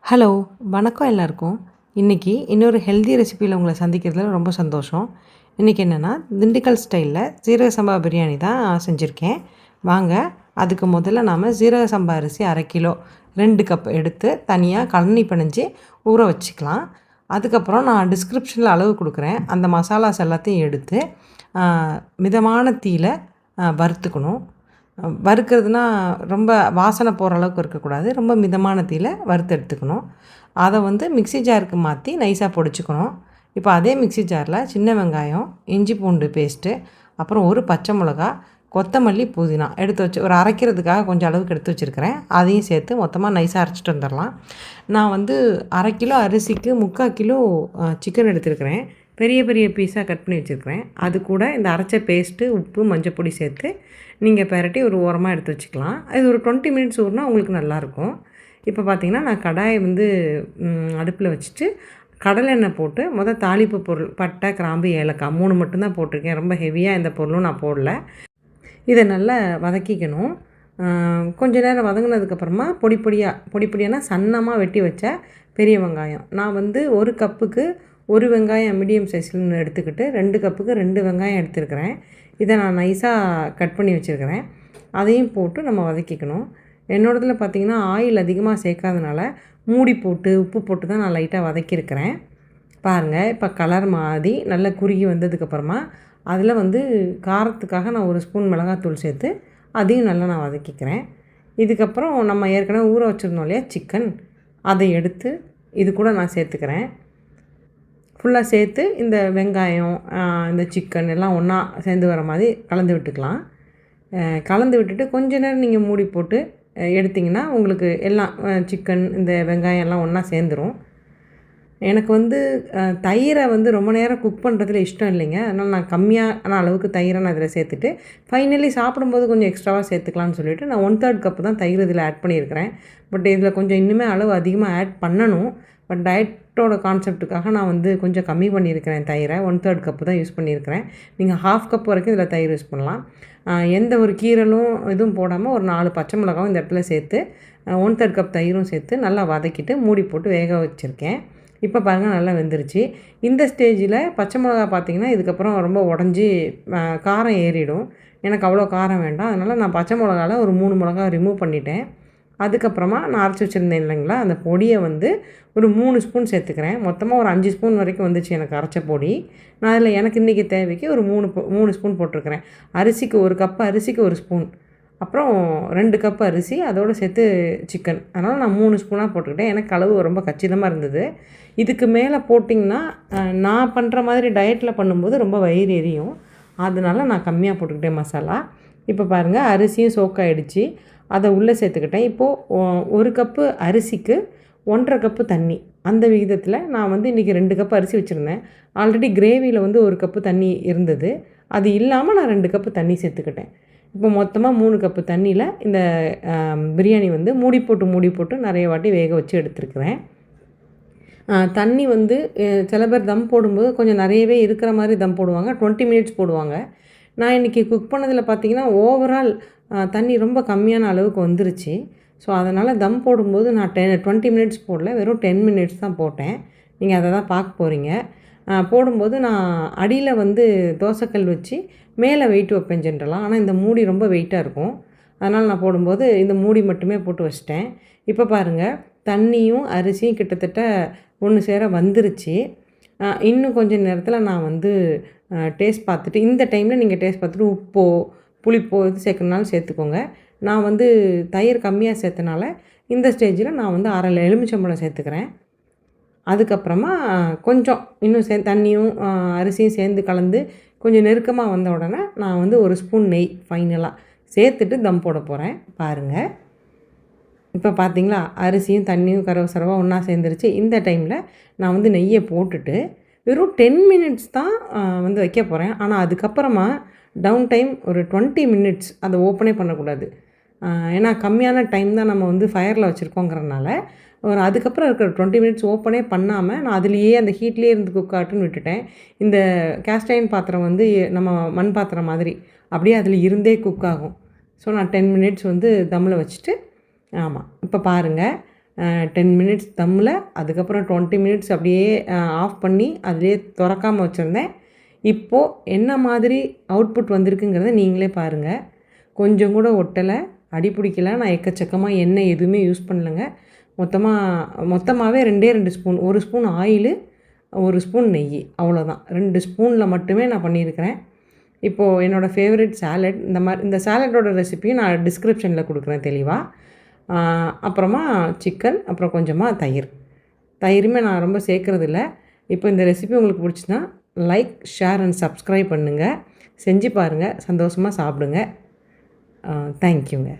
Hello! வணக்கம் எல்லாருக்கும். இன்னைக்கு இன்னொரு ஹெல்தி ரெசிபியில் உங்கள சந்திக்கிறதுல ரொம்ப சந்தோஷம். இன்றைக்கி என்னென்னா, திண்டுக்கல் ஸ்டைலில் சீரக சம்பா பிரியாணி தான் செஞ்சுருக்கேன். வாங்க, அதுக்கு முதல்ல நாம் சீரக சம்பா அரிசி 1/2 கிலோ 2 கப் எடுத்து தனியாக கழனி பிணைஞ்சு ஊற வச்சுக்கலாம். அதுக்கப்புறம் நான் டிஸ்கிரிப்ஷனில் அளவு கொடுக்குறேன். அந்த மசாலாஸ் எல்லாத்தையும் எடுத்து மிதமான தீயில வறுத்துக்கணும். வறுக்கிறதுனா ரொம்ப வாசனை போகிற அளவுக்கு இருக்கக்கூடாது. ரொம்ப மிதமான தீயில வறுத்து எடுத்துக்கணும். அதை மிக்ஸி ஜாருக்கு மாற்றி நைஸாக பொடிச்சுக்கணும். இப்போ அதே மிக்ஸி ஜாரில் சின்ன வெங்காயம், இஞ்சி பூண்டு பேஸ்ட்டு, அப்புறம் ஒரு பச்சை மிளகா, கொத்தமல்லி, புதினா எடுத்து வச்சு ஒரு அரைக்கிறதுக்காக கொஞ்சம் அளவுக்கு எடுத்து வச்சுருக்கிறேன். அதையும் சேர்த்து மொத்தமாக நைஸாக அரைச்சிட்டு வந்துடலாம். நான் 1/2 கிலோ அரிசிக்கு 3/4 கிலோ சிக்கன் எடுத்துருக்கிறேன். பெரிய பெரிய பீஸாக கட் பண்ணி வச்சுருக்கிறேன். அது கூட இந்த அரைச்ச பேஸ்ட்டு, உப்பு, மஞ்சள் பொடி சேர்த்து நீங்கள் பெரட்டி ஒரு ஓரமாக எடுத்து வச்சுக்கலாம். இது ஒரு 20 மினிட்ஸ் ஊறினா உங்களுக்கு நல்லாயிருக்கும். இப்போ பார்த்திங்கன்னா, நான் கடாயை அடுப்பில் வச்சுட்டு கடலெண்ணெய் போட்டு தாளிப்பு பொருள் பட்டை, கிராம்பு, ஏலக்காய் 3 மட்டும்தான் போட்டிருக்கேன். ரொம்ப ஹெவியாக எந்த பொருளும் நான் போடல. இதை நல்லா வதக்கிக்கணும். கொஞ்ச நேரம் வதங்கினதுக்கப்புறமா பொடி பொடியானா சன்னமாக வெட்டி வச்ச பெரிய வெங்காயம், நான் 1 கப்புக்கு 1 வெங்காயம் மீடியம் சைஸ்ன்னு எடுத்துக்கிட்டு 2 கப்புக்கு 2 வெங்காயம் எடுத்துருக்கிறேன். இதை நான் நைஸாக கட் பண்ணி வச்சுருக்கிறேன். அதையும் போட்டு நம்ம வதக்கிக்கணும். என்னோடதில் பார்த்திங்கன்னா ஆயில் அதிகமாக சேர்க்காதனால மூடி போட்டு உப்பு போட்டு தான் நான் லைட்டாக வதக்கியிருக்கிறேன். பாருங்கள், இப்போ கலர் மாறி நல்லா குறுகி வந்ததுக்கப்புறமா அதில் காரத்துக்காக நான் 1 ஸ்பூன் மிளகாத்தூள் சேர்த்து அதையும் நல்லா நான் வதக்கிக்கிறேன். இதுக்கப்புறம் நம்ம ஏற்கனவே ஊற வச்சுருந்தோம் இல்லையா சிக்கன், அதை எடுத்து இது கூட நான் சேர்த்துக்கிறேன். ஃபுல்லாக சேர்த்து இந்த வெங்காயம், இந்த சிக்கன் எல்லாம் ஒன்றா சேர்ந்து வர மாதிரி கலந்து விட்டுக்கலாம். கலந்து விட்டுட்டு கொஞ்ச நேரம் நீங்கள் மூடி போட்டு எடுத்திங்கன்னா உங்களுக்கு எல்லாம் சிக்கன், இந்த வெங்காயம் எல்லாம் ஒன்றா சேர்ந்துடும். எனக்கு தயிரை ரொம்ப நேரம் குக் பண்ணுறதுல இஷ்டம் இல்லைங்க. அதனால் நான் கம்மியான அளவுக்கு தயிரை நான் இதில் சேர்த்துட்டு ஃபைனலி சாப்பிடும்போது கொஞ்சம் எக்ஸ்ட்ராவாக சேர்த்துக்கலான்னு சொல்லிவிட்டு நான் 1/3 கப்பு தான் தயிர் இதில் ஆட் பண்ணியிருக்கிறேன். பட் இதில் கொஞ்சம் இன்னுமே அளவு அதிகமாக ஆட் பண்ணணும். பட் டயட்டோட கான்செப்ட்டுக்காக நான் கொஞ்சம் கம்மி பண்ணியிருக்கிறேன் தயிரை. 1/3 கப்பு தான் யூஸ் பண்ணியிருக்கிறேன். நீங்கள் 1/2 கப் வரைக்கும் இதில் தயிர் யூஸ் பண்ணலாம். எந்த ஒரு கீரலும் எதுவும் போடாமல் ஒரு 4 பச்சை மிளகாவும் இந்த இடத்துல சேர்த்து 1/3 கப் தயிரும் சேர்த்து நல்லா வதக்கிட்டு மூடி போட்டு வேக வச்சுருக்கேன். இப்போ பாருங்கள், நல்லா வெந்துருச்சு. இந்த ஸ்டேஜில் பச்சை மிளகா பார்த்திங்கன்னா இதுக்கப்புறம் ரொம்ப உடஞ்சி காரம் ஏறிடும். எனக்கு அவ்வளோ காரம் வேண்டாம். அதனால் நான் பச்சை மிளகாவில் ஒரு 3 மிளகா ரிமூவ் பண்ணிட்டேன். அதுக்கப்புறமா நான் அரைச்சி வச்சுருந்தேன் இல்லைங்களா, அந்த பொடியை ஒரு 3 ஸ்பூன் சேர்த்துக்கிறேன். மொத்தமாக ஒரு 5 ஸ்பூன் வரைக்கும் வந்துச்சு எனக்கு அரைச்ச பொடி. நான் அதில் எனக்கு இன்றைக்கி தேவைக்கு ஒரு 3 ஸ்பூன் போட்டிருக்கிறேன். அரிசிக்கு 1 கப்பு அரிசிக்கு 1 ஸ்பூன், அப்புறம் 2 கப்பு அரிசி அதோடு சேர்த்து சிக்கன். அதனால் நான் 3 ஸ்பூனாக போட்டுக்கிட்டேன். எனக்கு அளவு ரொம்ப கச்சிதமாக இருந்தது. இதுக்கு மேலே போட்டிங்கன்னா நான் பண்ணுற மாதிரி டயட்டில் பண்ணும்போது ரொம்ப வயிறு எரியும். அதனால நான் கம்மியாக போட்டுக்கிட்டேன் மசாலா. இப்போ பாருங்கள், அரிசியும் சோக்காயிடுச்சு. அதை உள்ளே சேர்த்துக்கிட்டேன். இப்போது 1 கப்பு அரிசிக்கு 1/2 கப்பு தண்ணி, அந்த விகிதத்தில் நான் இன்றைக்கி 2 கப்பு அரிசி வச்சுருந்தேன். ஆல்ரெடி கிரேவியில் 1 கப்பு தண்ணி இருந்தது. அது இல்லாமல் நான் 2 கப்பு தண்ணி சேர்த்துக்கிட்டேன். இப்போ மொத்தமாக 3 கப்பு தண்ணியில் இந்த பிரியாணி மூடி போட்டு நிறைய வாட்டி வேக வச்சு எடுத்துருக்கிறேன். தண்ணி சில பேர் தம் போடும்போது கொஞ்சம் நிறையவே இருக்கிற மாதிரி தம் போடுவாங்க. 20 மினிட்ஸ் போடுவாங்க. நான் இன்றைக்கி குக் பண்ணதில் பார்த்திங்கன்னா ஓவரால் தண்ணி ரொம்ப கம்மியான அளவுக்கு வந்துருச்சு. ஸோ அதனால் தம் போடும்போது நான் 20 மினிட்ஸ் போடல, வெறும் 10 மினிட்ஸ் தான் போட்டேன். நீங்கள் அதை தான் பார்க்க போகிறீங்க. போடும்போது நான் அடியில் தோசைக்கல் வச்சு மேலே வெயிட் வைப்பேன் ஜென்ரலாக. ஆனால் இந்த மூடி ரொம்ப வெயிட்டாக இருக்கும். அதனால் நான் போடும்போது இந்த மூடி மட்டுமே போட்டு வச்சிட்டேன். இப்போ பாருங்கள், தண்ணியும் அரிசியும் கிட்டத்தட்ட ஒன்று சேர வந்துருச்சு. இன்னும் கொஞ்சம் நேரத்தில் நான் டேஸ்ட் பார்த்துட்டு, இந்த டைமில் நீங்கள் டேஸ்ட் பார்த்துட்டு உப்போ புளிப்போ எது சேர்க்கணுனாலும் சேர்த்துக்கோங்க. நான் தயிர் கம்மியாக சேர்த்தனால இந்த ஸ்டேஜில் நான் 1/2 எலுமிச்சம்பழம் சேர்த்துக்கிறேன். அதுக்கப்புறமா கொஞ்சம் இன்னும் தண்ணியும் அரிசியும் சேர்ந்து கலந்து கொஞ்சம் நெருக்கமாக வந்த உடனே நான் 1 ஸ்பூன் நெய் ஃபைனலாக சேர்த்துட்டு தம் போட போகிறேன். பாருங்கள், இப்போ பார்த்தீங்களா, அரிசியும் தண்ணியும் கரவசரவாக ஒன்றா சேர்ந்துருச்சு. இந்த டைமில் நான் நெய்யை போட்டுட்டு வெறும் 10 மினிட்ஸ் தான் வைக்க போகிறேன். ஆனால் அதுக்கப்புறமா டவுன் டைம் ஒரு 20 மினிட்ஸ் அதை ஓப்பனே பண்ணக்கூடாது. ஏன்னா கம்மியான டைம் தான் நம்ம ஃபயரில் வச்சுருக்கோங்கிறனால அதுக்கப்புறம் இருக்கிற 20 மினிட்ஸ் ஓப்பனே பண்ணாமல் நான் அதுலேயே அந்த ஹீட்லேயே இருந்து குக் ஆகட்டுன்னு விட்டுட்டேன். இந்த கேஸ்ட் அயர்ன் பாத்திரம் நம்ம மண் பாத்திரம் மாதிரி அப்படியே அதில் இருந்தே குக் ஆகும். ஸோ நான் 10 மினிட்ஸ் தம்மில் வச்சுட்டு, ஆமாம், இப்போ பாருங்கள், 10 மினிட்ஸ் தம்மில், அதுக்கப்புறம் 20 மினிட்ஸ் அப்படியே ஆஃப் பண்ணி அதிலே திறக்காமல் வச்சுருந்தேன். இப்போது என்ன மாதிரி அவுட்புட் வந்திருக்குங்கிறத நீங்களே பாருங்கள். கொஞ்சம் கூட ஒட்டலை, அடி பிடிக்கல. நான் எக்கச்சக்கமாக எண்ணெய் எதுவுமே யூஸ் பண்ணலைங்க. மொத்தமாகவே 2 ஸ்பூன், 1 ஸ்பூன் ஆயிலு, 1 ஸ்பூன் நெய், அவ்வளோதான். 2 ஸ்பூனில் மட்டுமே நான் பண்ணியிருக்கிறேன். இப்போது என்னோடய ஃபேவரட் சாலட், இந்த சாலட்டோட ரெசிபியும் நான் டிஸ்கிரிப்ஷனில் கொடுக்குறேன் தெளிவாக. அப்புறமா சிக்கன், அப்புறம் கொஞ்சமாக தயிருமே நான் ரொம்ப சேர்க்குறதில்ல. இப்போ இந்த ரெசிபி உங்களுக்கு பிடிச்சின்னா லைக், ஷேர் அண்ட் சப்ஸ்கிரைப் பண்ணுங்கள். செஞ்சு பாருங்கள், சந்தோஷமாக சாப்பிடுங்க. தேங்க்யூங்க.